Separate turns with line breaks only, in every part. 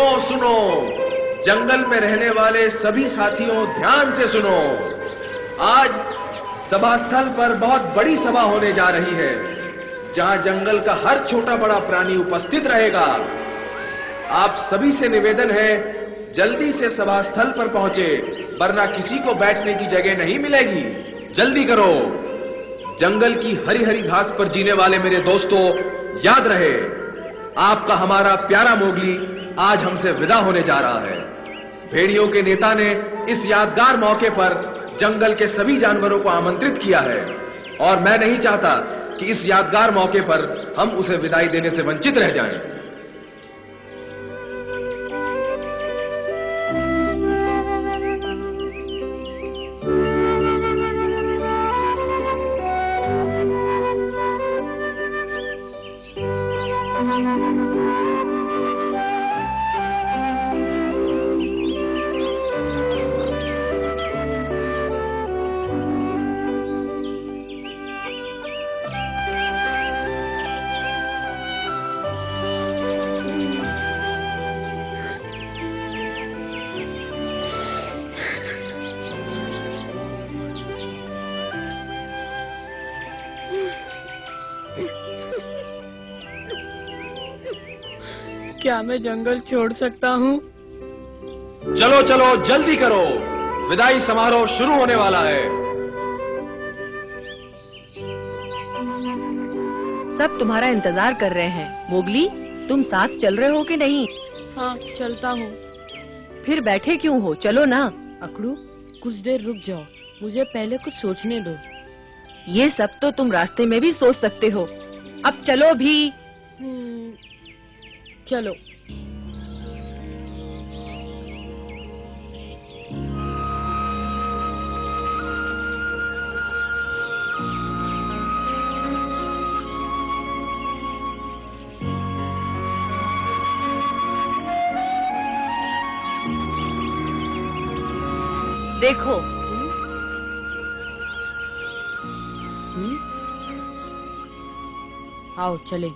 सुनो सुनो, जंगल में रहने वाले सभी साथियों ध्यान से सुनो। आज सभा स्थल पर बहुत बड़ी सभा होने जा रही है, जहां जंगल का हर छोटा बड़ा प्राणी उपस्थित रहेगा। आप सभी से निवेदन है, जल्दी से सभा स्थल पर पहुंचे, वरना किसी को बैठने की जगह नहीं मिलेगी। जल्दी करो। जंगल की हरी हरी घास पर जीने वाले मेरे दोस्तों, याद रहे, आपका हमारा प्यारा मोगली आज हमसे विदा होने जा रहा है। भेड़ियों के नेता ने इस यादगार मौके पर जंगल के सभी जानवरों को आमंत्रित किया है, और मैं नहीं चाहता कि इस यादगार मौके पर हम उसे विदाई देने से वंचित रह जाएं।
क्या मैं जंगल छोड़ सकता हूँ?
चलो चलो जल्दी करो, विदाई समारोह शुरू होने वाला है।
सब तुम्हारा इंतजार कर रहे हैं। मोगली, तुम साथ चल रहे हो कि नहीं?
हाँ, चलता हूँ।
फिर बैठे क्यों हो, चलो ना।
अकड़ू, कुछ देर रुक जाओ, मुझे पहले कुछ सोचने दो।
ये सब तो तुम रास्ते में भी सोच सकते हो, अब चलो भी।
चलो।
देखो।
आओ चले।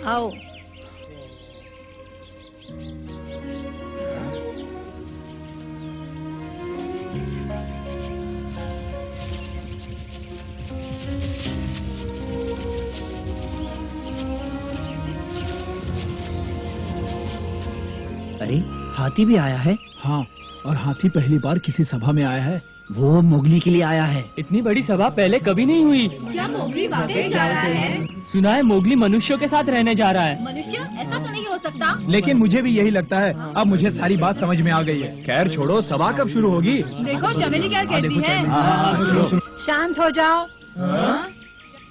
आओ।
अरे, हाथी भी आया है।
हाँ, और हाथी पहली बार किसी सभा में आया है।
वो मोगली के लिए आया है।
इतनी बड़ी सभा पहले कभी नहीं हुई।
क्या मोगली वाकई जा रहा है?
सुना है मोगली मनुष्यों के साथ रहने जा रहा है।
मनुष्य? ऐसा तो नहीं हो सकता।
लेकिन मुझे भी यही लगता है। अब मुझे सारी बात समझ में आ गई है। खैर छोड़ो, सभा कब शुरू होगी?
देखो चमेली क्या कहती है।
शांत हो जाओ।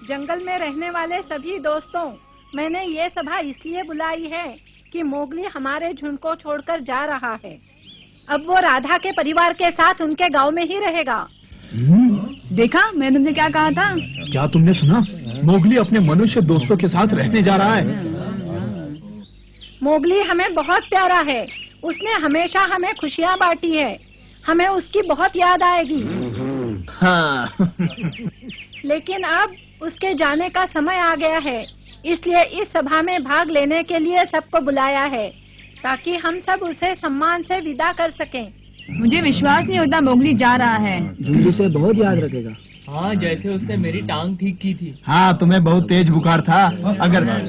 जंगल में रहने वाले सभी दोस्तों, मैंने ये सभा इसलिए बुलाई है कि मोगली हमारे झुंड को छोड़कर जा रहा है। अब वो राधा के परिवार के साथ उनके गांव में ही रहेगा।
देखा, मैंने तुमसे क्या कहा था?
क्या तुमने सुना? मोगली अपने मनुष्य दोस्तों के साथ रहने जा रहा है।
मोगली हमें बहुत प्यारा है। उसने हमेशा हमें खुशियाँ बांटी है। हमें उसकी बहुत याद आएगी।
हाँ।
लेकिन अब उसके जाने का समय आ गया है, इसलिए इस सभा में भाग लेने के लिए सबको बुलाया है, ताकि हम सब उसे सम्मान से विदा कर सकें।
मुझे विश्वास नहीं होता मोगली जा रहा है।
झुंडू से बहुत याद रखेगा।
हाँ, जैसे उसने मेरी टांग ठीक की थी। हाँ, तुम्हें बहुत तेज बुखार था।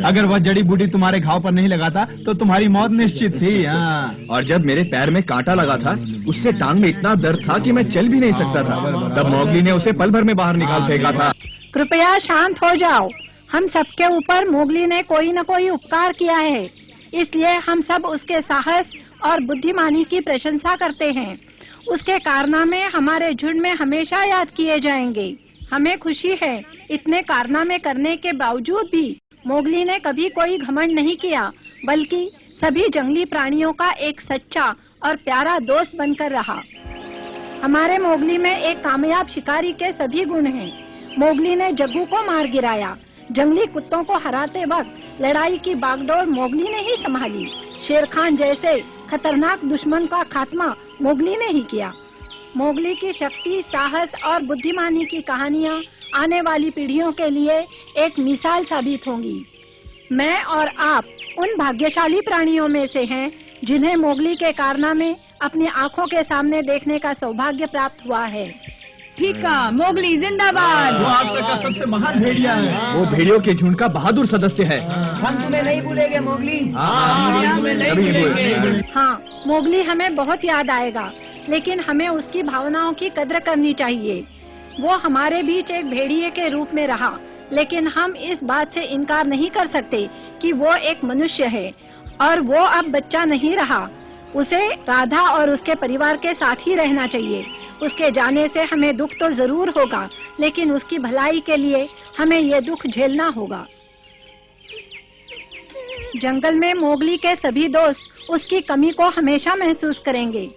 अगर वह जड़ी बूटी तुम्हारे घाव पर नहीं लगाता तो तुम्हारी मौत निश्चित थी। हाँ।
और जब मेरे पैर में कांटा लगा था, उससे टांग में इतना दर्द था कि मैं चल भी नहीं सकता था। तब मोगली ने उसे पल भर में बाहर निकाल फेंका था।
कृपया शांत हो जाओ। हम सबके ऊपर मोगली ने कोई न कोई उपकार किया है, इसलिए हम सब उसके साहस और बुद्धिमानी की प्रशंसा करते हैं। उसके कारनामे हमारे झुंड में हमेशा याद किए जाएंगे। हमें खुशी है, इतने कारनामे करने के बावजूद भी मोगली ने कभी कोई घमंड नहीं किया, बल्कि सभी जंगली प्राणियों का एक सच्चा और प्यारा दोस्त बनकर रहा। हमारे मोगली में एक कामयाब शिकारी के सभी गुण हैं। मोगली ने जग्गू को मार गिराया। जंगली कुत्तों को हराते वक्त लड़ाई की बागडोर मोगली ने ही संभाली। शेर खान जैसे खतरनाक दुश्मन का खात्मा मोगली ने ही किया। मोगली की शक्ति, साहस और बुद्धिमानी की कहानियाँ आने वाली पीढ़ियों के लिए एक मिसाल साबित होंगी। मैं और आप उन भाग्यशाली प्राणियों में से हैं जिन्हें मोगली के कारनामे अपनी आंखों के सामने देखने का सौभाग्य प्राप्त हुआ है।
ठीक है, मोगली जिंदाबाद।
वो आज तक का सबसे महान भेड़िया है। वो भेड़ियों के झुंड का बहादुर सदस्य है।
हम तुम्हें नहीं भूलेंगे मोगली।
हाँ, मोगली हमें बहुत याद आएगा, लेकिन हमें उसकी भावनाओं की कद्र करनी चाहिए। वो हमारे बीच एक भेड़िए के रूप में रहा, लेकिन हम इस बात से इनकार नहीं कर सकते कि वो एक मनुष्य है और वो अब बच्चा नहीं रहा। उसे राधा और उसके परिवार के साथ ही रहना चाहिए। उसके जाने से हमें दुख तो जरूर होगा, लेकिन उसकी भलाई के लिए हमें ये दुख झेलना होगा। जंगल में मोगली के सभी दोस्त उसकी कमी को हमेशा महसूस करेंगे।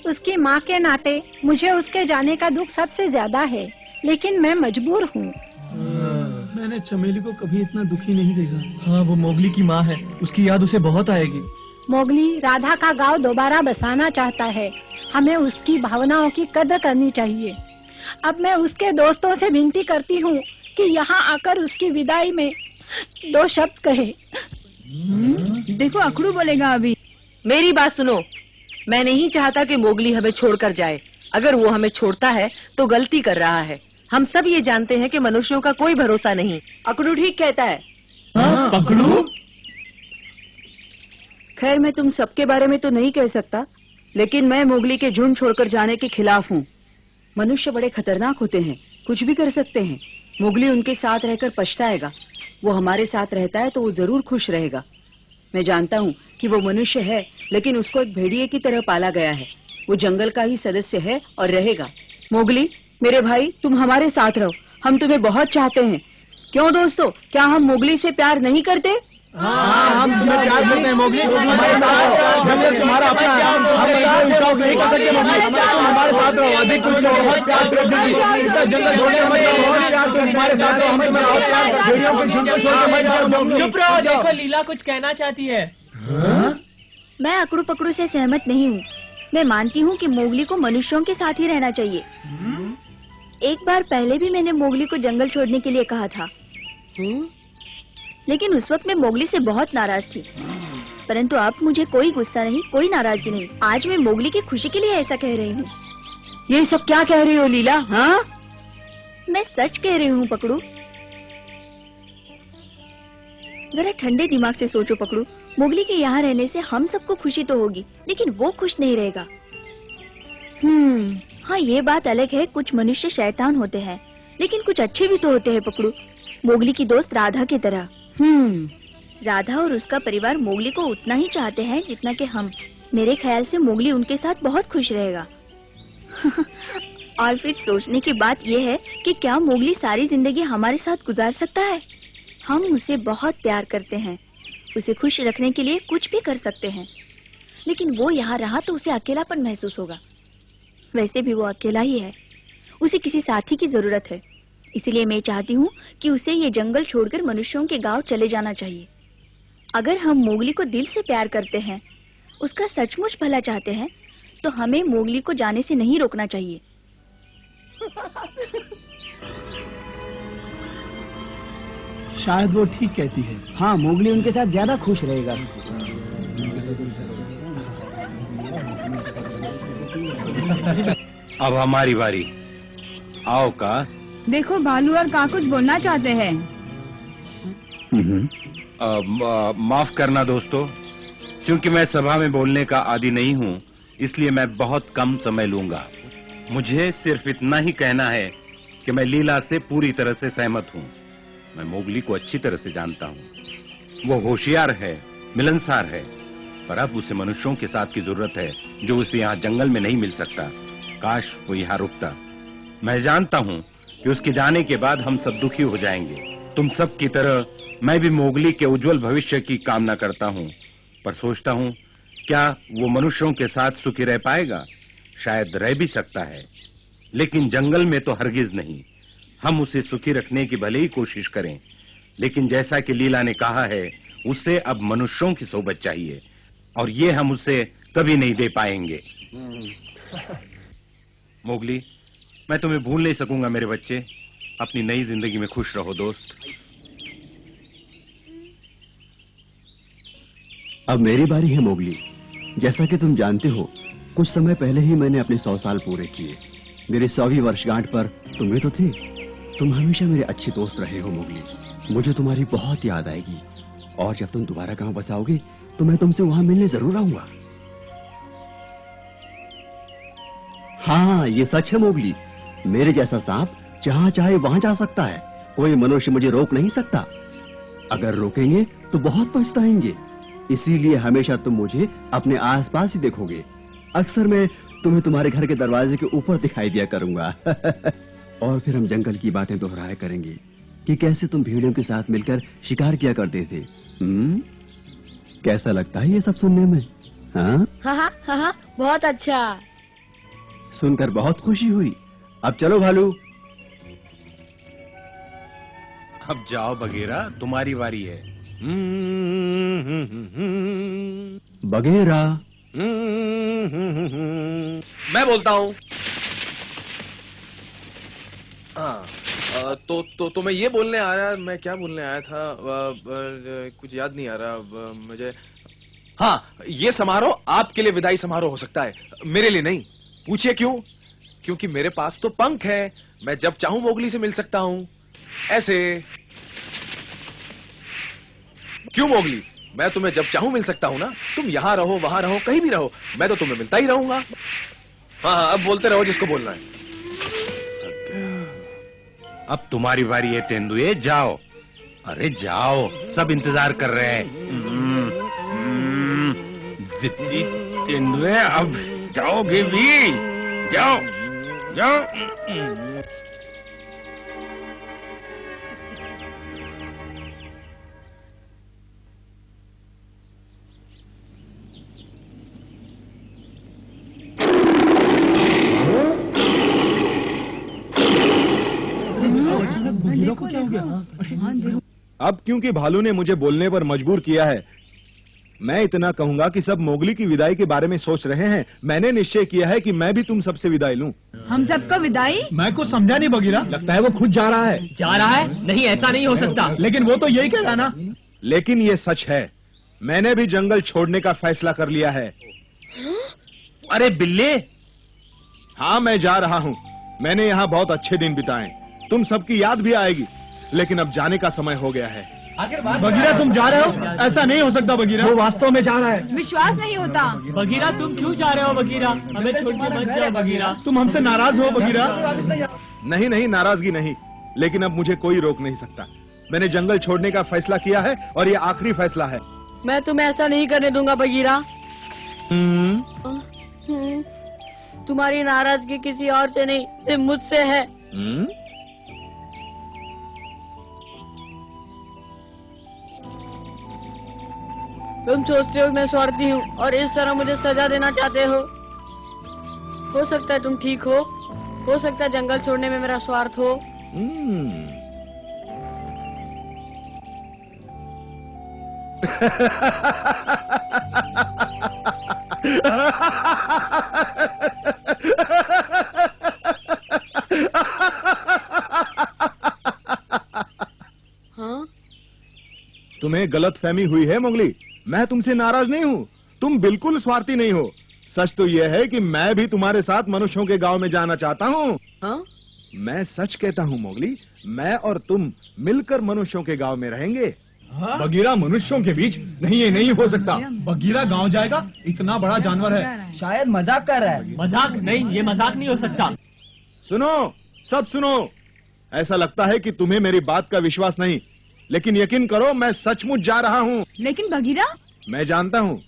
उसकी माँ के नाते मुझे उसके जाने का दुख सबसे ज्यादा है, लेकिन मैं मजबूर हूँ।
मैंने चमेली को कभी इतना दुखी नहीं देखा। हाँ, वो मोगली की माँ है, उसकी याद उसे बहुत आएगी।
मोगली राधा का गांव दोबारा बसाना चाहता है। हमें उसकी भावनाओं की कदर करनी चाहिए। अब मैं उसके दोस्तों से विनती करती हूँ कि यहाँ आकर उसकी विदाई में 2 शब्द कहे।
देखो अकड़ू बोलेगा अभी।
मेरी बात सुनो, मैं नहीं चाहता कि मोगली हमें छोड़कर जाए। अगर वो हमें छोड़ता है तो गलती कर रहा है। हम सब ये जानते हैं कि मनुष्यों का कोई भरोसा नहीं। अकड़ू ठीक कहता है।
पकड़ू?
खैर, मैं तुम सबके बारे में तो नहीं कह सकता, लेकिन मैं मोगली के झुंड छोड़कर जाने के खिलाफ हूँ। मनुष्य बड़े खतरनाक होते हैं, कुछ भी कर सकते हैं। मोगली उनके साथ रहकर पछताएगा। वो हमारे साथ रहता है तो वो जरूर खुश रहेगा। मैं जानता हूँ कि वो मनुष्य है, लेकिन उसको एक भेड़िए की तरह पाला गया है। वो जंगल का ही सदस्य है और रहेगा। मोगली, मेरे भाई, तुम हमारे साथ रहो। हम तुम्हें बहुत चाहते हैं। क्यों दोस्तों, क्या हम मोगली से प्यार नहीं करते?
हम तुम्हें प्यार करते हैं मोगली। हमारे साथ जंगल तुम्हारा अपना है। हम विश्वास नहीं कर सकते मोगली। तुम हमारे साथ रहो। अधिक कुछ नहीं, बहुत प्यार से इतना जंगल छोड़ने मत जाओ। बहुत प्यार, तुम हमारे साथ रहो। हम तुम्हें बहुत प्यार करते हैं। भेड़ियों के झुंड को छोड़ के मत जाओ मोगली।
चुप रहो, देखो लीला कुछ कहना चाहती है।
मैं अकड़ू पकड़ू से सहमत नहीं हूँ। मैं मानती हूँ कि मोगली को मनुष्यों के साथ ही रहना चाहिए। एक बार पहले भी मैंने मोगली को जंगल छोड़ने के लिए कहा था, लेकिन उस वक्त मैं मोगली से बहुत नाराज थी। परंतु अब मुझे कोई गुस्सा नहीं, कोई नाराजगी नहीं। आज मैं मोगली की खुशी के लिए ऐसा कह रही हूँ।
ये सब क्या कह रही हो लीला? हाँ,
मैं सच कह रही हूँ पकड़ू। जरा ठंडे दिमाग से सोचो पकड़ू। मोगली के यहाँ रहने से हम सबको खुशी तो होगी, लेकिन वो खुश नहीं रहेगा। हाँ, ये बात अलग है, कुछ मनुष्य शैतान होते हैं, लेकिन कुछ अच्छे भी तो होते हैं पकड़ू। मोगली की दोस्त राधा की तरह। राधा और उसका परिवार मोगली को उतना ही चाहते हैं जितना कि हम। मेरे ख्याल से मोगली उनके साथ बहुत खुश रहेगा। और फिर सोचने की बात यह है कि क्या मोगली सारी जिंदगी हमारे साथ गुजार सकता है? हम उसे बहुत प्यार करते हैं। उसे खुश रखने के लिए कुछ भी कर सकते हैं, लेकिन वो यहाँ रहा तो उसे अकेलापन महसूस होगा। वैसे भी वो अकेला ही है। उसे किसी साथी की जरूरत है। इसलिए मैं चाहती हूँ कि उसे ये जंगल छोड़कर मनुष्यों के गांव चले जाना चाहिए। अगर हम मोगली को दिल से प्यार करते हैं, उसका सचमुच भला चाहते हैं, तो हमें मोगली को जाने से नहीं रोकना चाहिए।
शायद वो ठीक कहती है।
हाँ, मोगली उनके साथ ज्यादा खुश रहेगा।
अब हमारी बारी। आओ का।
देखो भालू और का कुछ बोलना चाहते हैं।
माफ करना दोस्तों, क्योंकि मैं सभा में बोलने का आदी नहीं हूँ, इसलिए मैं बहुत कम समय लूंगा। मुझे सिर्फ इतना ही कहना है कि मैं लीला से पूरी तरह से सहमत हूँ। मैं मोगली को अच्छी तरह से जानता हूँ। वो होशियार है, मिलनसार है, पर अब उसे मनुष्यों के साथ की जरूरत है, जो उसे यहाँ जंगल में नहीं मिल सकता। काश वो यहाँ रुकता। मैं जानता हूँ कि उसके जाने के बाद हम सब दुखी हो जाएंगे। तुम सब की तरह मैं भी मोगली के उज्जवल भविष्य की कामना करता हूँ, पर सोचता हूँ क्या वो मनुष्यों के साथ सुखी रह पाएगा? शायद रह भी सकता है, लेकिन जंगल में तो हरगिज नहीं। हम उसे सुखी रखने की भले ही कोशिश करें, लेकिन जैसा कि लीला ने कहा है, उसे अब मनुष्यों की सोबत चाहिए, और ये हम उसे कभी नहीं दे पाएंगे। मोगली, मैं तुम्हें भूल नहीं सकूंगा मेरे बच्चे। अपनी नई जिंदगी में खुश रहो दोस्त।
अब मेरी बारी है मोगली। जैसा कि तुम जानते हो, कुछ समय पहले ही मैंने अपने 100 साल पूरे किए। मेरी 100वीं वर्षगांठ पर तुम भी तो थे। तुम हमेशा मेरे अच्छे दोस्त रहे हो मोगली। मुझे तुम्हारी बहुत याद आएगी और जब तुम दोबारा गांव बसाओगे तो मैं तुमसे वहां मिलने जरूर आऊंगा। हाँ, ये सच है मोगली। मेरे जैसा सांप जहां चाहे वहां जा सकता है। कोई मनुष्य मुझे रोक नहीं सकता। अगर रोकेंगे तो बहुत पछताएंगे। इसीलिए हमेशा तुम मुझे अपने आसपास ही देखोगे। अक्सर मैं तुम्हें तुम्हारे घर के दरवाजे के ऊपर दिखाई दिया करूंगा। और फिर हम जंगल की बातें दोहराया करेंगे कि कैसे तुम भेड़ियों के साथ मिलकर शिकार किया करते थे। कैसा लगता है ये सब सुनने में? हाँ
हाँ हाँ हाँ, बहुत अच्छा।
सुनकर बहुत खुशी हुई। अब चलो भालू।
अब जाओ बगेरा, तुम्हारी बारी है।
बगेरा।
मैं बोलता हूँ। हाँ, तो मैं ये बोलने आया, मैं क्या बोलने आया था, कुछ याद नहीं आ रहा मुझे। हाँ, ये समारोह आपके लिए विदाई समारोह हो सकता है, मेरे लिए नहीं। पूछिए क्यों? क्योंकि मेरे पास तो पंख है। मैं जब चाहूं मोगली से मिल सकता हूं। ऐसे। क्यों मोगली? मैं तुम्हें जब चाहूं मिल सकता हूं ना। तुम यहां रहो, वहां रहो, कहीं भी रहो, मैं तो तुम्हें मिलता ही रहूंगा। हाँ, अब बोलते रहो जिसको बोलना है।
अब तुम्हारी बारी है तेंदुए, जाओ। अरे जाओ, सब इंतजार कर रहे हैं। जिद्दी तेंदुए, अब जाओगे भी? जाओ जाओ।
अब क्योंकि भालू ने मुझे बोलने पर मजबूर किया है, मैं इतना कहूंगा कि सब मोगली की विदाई के बारे में सोच रहे हैं। मैंने निश्चय किया है कि मैं भी तुम सबसे विदाई लूं।
हम सबको विदाई?
मैं कुछ समझा नहीं बगीरा। लगता है वो खुद जा रहा है।
जा रहा है? नहीं, ऐसा नहीं हो सकता।
लेकिन वो तो यही कह रहा ना। लेकिन ये सच है, मैंने भी जंगल छोड़ने का फैसला कर लिया है।
अरे बिल्ले।
हाँ, मैं जा रहा हूँ। मैंने यहाँ बहुत अच्छे दिन बिताए। तुम सबकी याद भी आएगी। लेकिन अब जाने का समय हो गया है।
बगीरा, तुम जा रहे हो? ऐसा नहीं हो सकता बगीरा।
वो वास्तव में जा रहा है।
विश्वास नहीं होता।
बगीरा, तुम क्यों जा रहे हो बगीरा? हमें छोड़ के मत जाओ बगीरा।
तुम हमसे नाराज हो बगीरा? नहीं नहीं, नाराजगी नहीं, लेकिन अब मुझे कोई रोक नहीं सकता। मैंने जंगल छोड़ने का फैसला किया है और ये आखिरी फैसला है।
मैं तुम्हें ऐसा नहीं करने दूंगा बगीरा। तुम्हारी नाराजगी किसी और से नहीं, सिर्फ मुझसे है। तुम सोचते हो मैं स्वार्थी हूँ और इस तरह मुझे सजा देना चाहते हो सकता है तुम ठीक हो सकता है जंगल छोड़ने में मेरा स्वार्थ हो।
हाँ? तुम्हें गलतफहमी हुई है मोगली। मैं तुमसे नाराज नहीं हूँ। तुम बिल्कुल स्वार्थी नहीं हो। सच तो यह है कि मैं भी तुम्हारे साथ मनुष्यों के गांव में जाना चाहता हूँ।
हाँ?
मैं सच कहता हूँ मोगली, मैं और तुम मिलकर मनुष्यों के गांव में रहेंगे। हाँ? बगीरा मनुष्यों के बीच? नहीं, ये नहीं हो सकता। बगीरा गांव जाएगा? इतना बड़ा जानवर है।
शायद मजाक कर रहा है।
मजाक नहीं, ये मजाक नहीं हो सकता।
सुनो, सब सुनो। ऐसा लगता है कि तुम्हें मेरी बात का विश्वास नहीं, लेकिन यकीन करो, मैं सचमुच जा रहा हूँ।
लेकिन बगीरा? मैं
जानता हूँ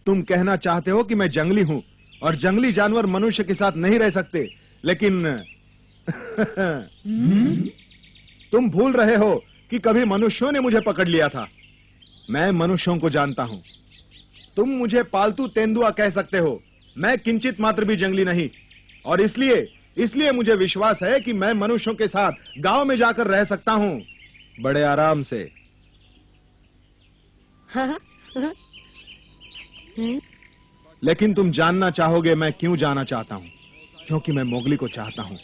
तुम कहना चाहते हो कि मैं जंगली हूँ और जंगली जानवर मनुष्य के साथ नहीं रह सकते, लेकिन तुम भूल रहे हो कि कभी मनुष्यों ने मुझे पकड़ लिया था। मैं मनुष्यों को जानता हूँ। तुम मुझे पालतू तेंदुआ कह सकते हो, मैं किंचित मात्र भी जंगली नहीं, और इसलिए मुझे विश्वास है कि मैं मनुष्यों के साथ गांव में जाकर रह सकता हूँ, बड़े आराम से। लेकिन तुम जानना चाहोगे मैं क्यों जाना चाहता हूँ। क्योंकि मैं मोगली को चाहता हूँ।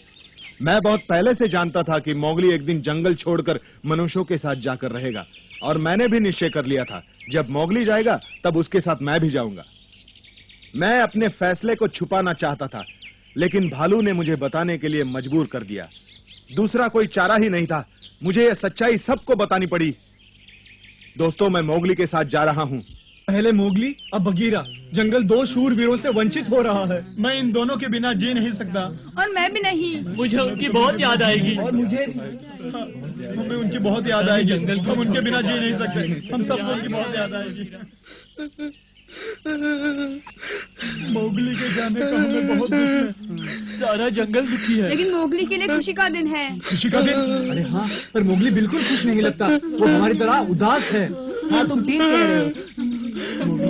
मैं बहुत पहले से जानता था कि मोगली एक दिन जंगल छोड़कर मनुष्यों के साथ जाकर रहेगा, और मैंने भी निश्चय कर लिया था जब मोगली जाएगा तब उसके साथ मैं भी जाऊंगा। मैं अपने फैसले को छुपाना चाहता था, लेकिन भालू ने मुझे बताने के लिए मजबूर कर दिया। दूसरा कोई चारा ही नहीं था, मुझे यह सच्चाई सबको बतानी पड़ी। दोस्तों, मैं मोगली के साथ जा रहा हूँ।
पहले मोगली अब बगीरा। जंगल 2 शूरवीरों से वंचित हो रहा है। मैं इन दोनों के बिना जी नहीं सकता।
और मैं भी नहीं।
मुझे उनकी बहुत याद आएगी। और मुझे हमें उनकी बहुत याद आएगी। हम उनके बिना जी नहीं सकते। हम सबको उनकी बहुत याद आएगी। मोगली के जाने का हमें बहुत दुख है। सारा जंगल दुखी है।
लेकिन मोगली के लिए खुशी का दिन है।
खुशी का दिन? अरे हाँ, पर मोगली बिल्कुल खुश नहीं लगता। वो हमारी तरह उदास है।
हाँ, तुम ठीक कह रहे हो।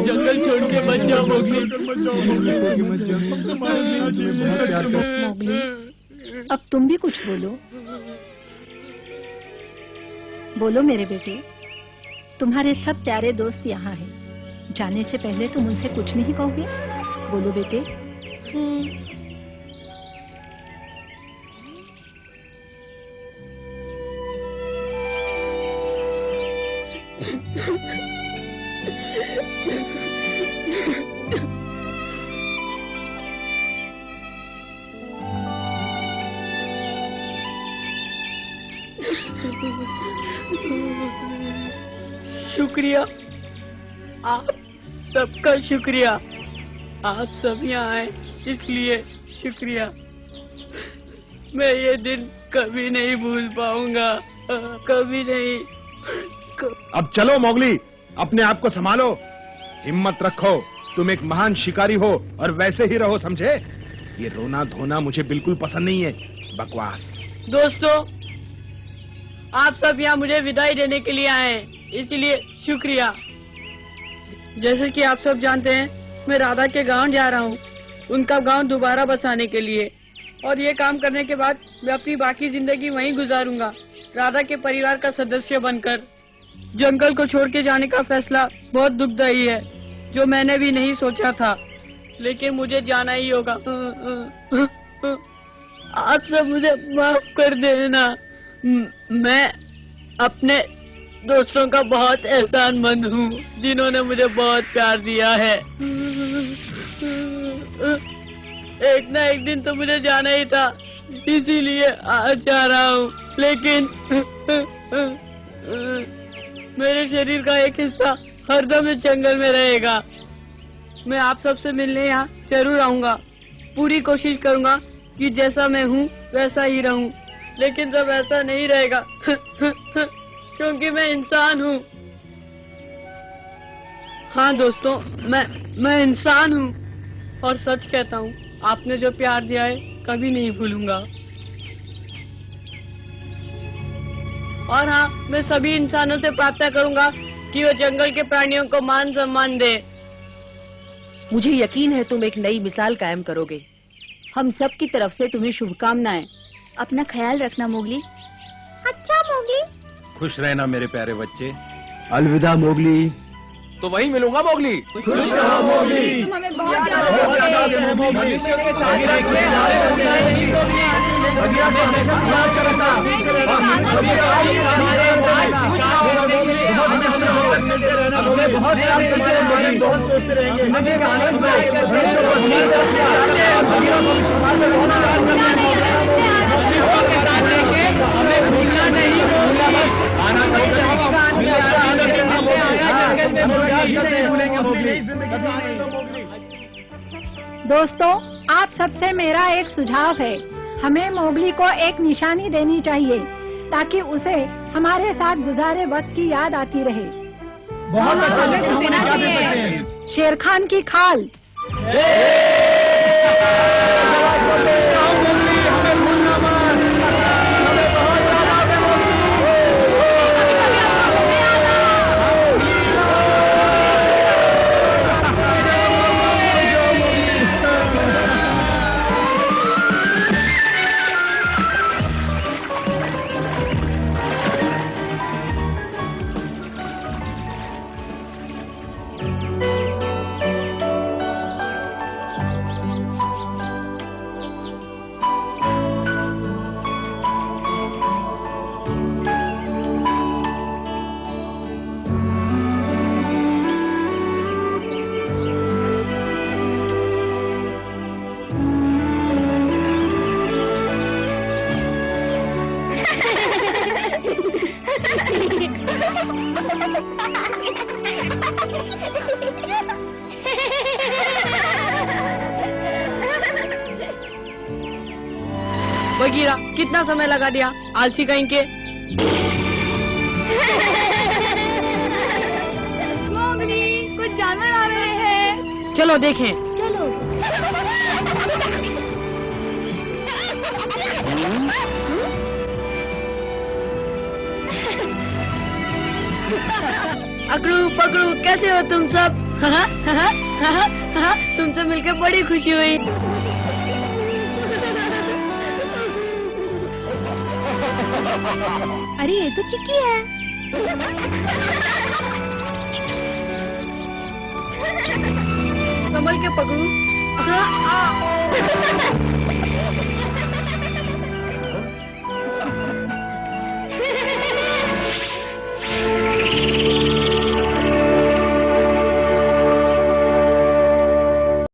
जंगल छोड़ के मत जाओ मोगली।
मोगली, अब तुम भी कुछ बोलो। बोलो मेरे बेटे, तुम्हारे सब प्यारे दोस्त यहाँ हैं। जाने से पहले तुम उनसे कुछ नहीं कहोगे? बोलो बेटे।
शुक्रिया, आप सबका शुक्रिया। आप सब यहाँ आए इसलिए शुक्रिया। मैं ये दिन कभी नहीं भूल पाऊंगा, कभी नहीं।
अब चलो मोगली, अपने आप को संभालो, हिम्मत रखो। तुम एक महान शिकारी हो और वैसे ही रहो, समझे? ये रोना धोना मुझे बिल्कुल पसंद नहीं है, बकवास।
दोस्तों, आप सब यहाँ मुझे विदाई देने के लिए आए हैं, इसलिए शुक्रिया। जैसे कि आप सब जानते हैं, मैं राधा के गांव जा रहा हूँ, उनका गांव दोबारा बसाने के लिए। और ये काम करने के बाद मैं अपनी बाकी जिंदगी वहीं गुजारूंगा, राधा के परिवार का सदस्य बनकर। जंगल को छोड़ के जाने का फैसला बहुत दुखदायी है, जो मैंने भी नहीं सोचा था, लेकिन मुझे जाना ही होगा। आप सब मुझे माफ कर देना। मैं अपने दोस्तों का बहुत एहसानमंद हूँ, जिन्होंने मुझे बहुत प्यार दिया है। एक ना एक दिन तो मुझे जाना ही था, इसीलिए आज जा रहा हूँ। लेकिन मेरे शरीर का एक हिस्सा हरदम इस जंगल में रहेगा। मैं आप सबसे मिलने यहाँ जरूर आऊंगा। पूरी कोशिश करूंगा कि जैसा मैं हूँ वैसा ही रहूं, लेकिन जब ऐसा नहीं रहेगा क्योंकि मैं इंसान हूँ। हाँ दोस्तों, मैं इंसान हूँ और सच कहता हूँ, आपने जो प्यार दिया है कभी नहीं भूलूंगा। और हाँ, मैं सभी इंसानों से प्रार्थना करूंगा कि वो जंगल के प्राणियों को मान सम्मान दे।
मुझे यकीन है तुम एक नई मिसाल कायम करोगे।
हम सब की तरफ से तुम्हें शुभकामनाएं।
अपना ख्याल रखना मोगली।
अच्छा मोगली।
खुश रहना मेरे प्यारे बच्चे।
अलविदा मोगली।
तो वहीं मिलूंगा मोगली।
तुम हमें बहुत याद रखोगे।
दोस्तों, आप सबसे मेरा एक सुझाव है, हमें मोगली को एक निशानी देनी चाहिए ताकि उसे हमारे साथ गुजारे वक्त की याद आती रहे।
बहुत अच्छा
देना चाहिए।
शेर खान की खाल।
बगीरा, कितना समय लगा दिया, आलसी कहीं के।
मोगली, कुछ जानवर आ रहे हैं।
चलो देखें।
चलो।
अकड़ू पकड़ू, कैसे हो तुम सब? तुमसे मिलकर बड़ी खुशी हुई।
अरे ये तो चिक्की है।
संभल के पकड़ू।